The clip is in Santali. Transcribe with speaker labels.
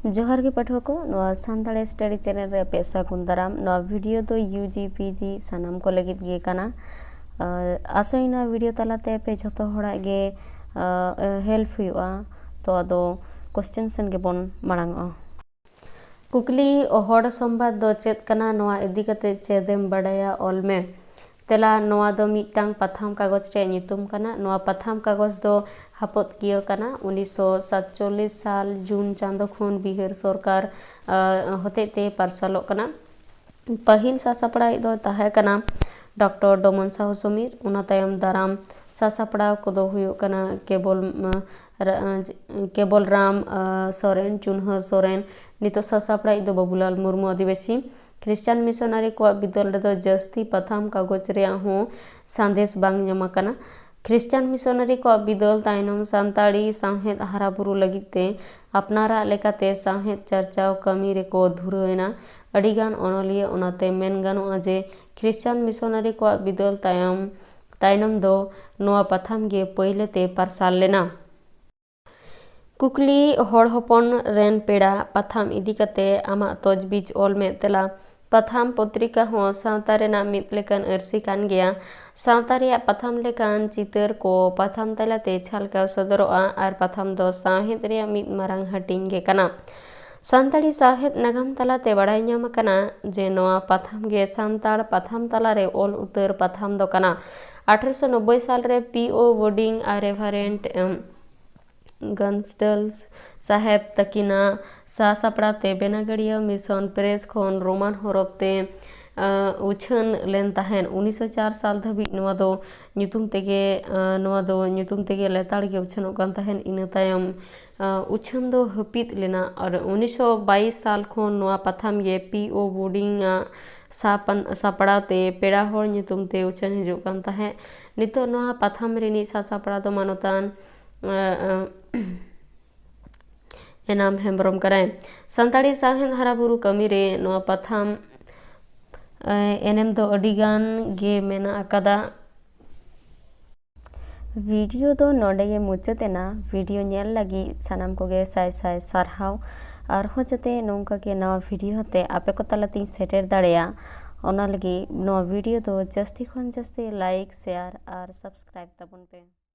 Speaker 1: जोहार के पाठक को नवा सानताड़ी स्टडी चैनल रे पे सागुन दाराम नवा वीडियो दो यूजी पीजी सानाम को लगित गे काना आसोई नवा वीडियो तालाते पे जतो होड़ा गे हेल्प हुआ तो अदो क्वेश्चन सन के बन मांगो कुकली होड़ संबाद दो चेत काना नवा इदी कते चेदेम बड़ाया ऑल में तेला नवा दो मिटांग पथाम कागज रे नितुम काना नवा पथाम कागज दो हापत किया काना 1947 साल जून चांदो खुन बिहार सरकार होते ते पारसालो काना पहिल सासापड़ा दो ताहे काना डॉक्टर डोमन साहू समीर उना तायम दाराम सासापड़ा को दो हुयो काना केबल राम सोरेन चुनह सोरेन नितो सासापड़ा दो बाबूलाल मुर्मू आदिवासी क्रिश्चियन मिशनरी को बिदल रे जस्ती पथाम कागज रे हो संदेश बांग जमा काना क्रिश्चियन मिशनरी को बिदल तायनम सानताड़ी साहेद हाराबुरु लगिते अपनारा लेकाते साहेद चर्चाव कमी रे को धुरैना अडिगान अनलिया ओनाते मेन गानोआ जे क्रिश्चियन मिशनरी को बिदल तायनम दो नोआ पथाम गे पहलेते पारसाल लेना कुकली होड़ हपन रेन पेड़ा पथाम इदी कते आमा तजबीज ऑल में तेला पथाम पत्रिका हो सावता रेना मित लेकान अरसी कान गया सावता रेया पथाम लेकान चितर को पथाम तलाते छालकाव सदरोआ आर पथाम दो साहेद रेया मित मारांग हटिंग गे काना सानताड़ी साहेद नागाम तलाते बड़ाई ᱧᱟᱢ काना जे नोआ पथाम गे सानताड़ पथाम तलारे ऑल उतर पथाम दो काना 1890 साल रे पीओ बोर्डिंग आर रेवरेंट गन्स्टल्स साहेब तकिना सासापड़ाते बेनागड़िया मिशन प्रेस खन रोमान हरफते उछन लेन ताहेन 1904 साल धाबी नोआ दो ᱧᱩᱛᱩᱢ तेगे लेताड़ गे उछनों कान ताहेन इना तायम उछन दो हपित लेना और 1922 साल खन नोआ पथाम गे पीओ बोर्डिंग सापड़ाते पेड़ा होड़ ᱧᱩᱛᱩᱢ ते उछन हिजुग कान ताहेन नितो नोआ पथाम रेनी सासापड़ा दो मानोतान एनाम हेम्ब्रम कराए सानताड़ी साहेद हाराबुरु कमी रे नोआ पथाम एनेम दो अडिगान गे मेना अकादा वीडियो दो नोडे गे मुचातेना वीडियो नेल लगी सानाम को गे साय साय सारहाव और हो जते नोंका के नवा वीडियो होते आपे को तलाती सेटेर दाड़ेया ओना लगी नवा वीडियो दो जस्ती खन जस्ती लाइक शेयर और सब्सक्राइब तबन पे।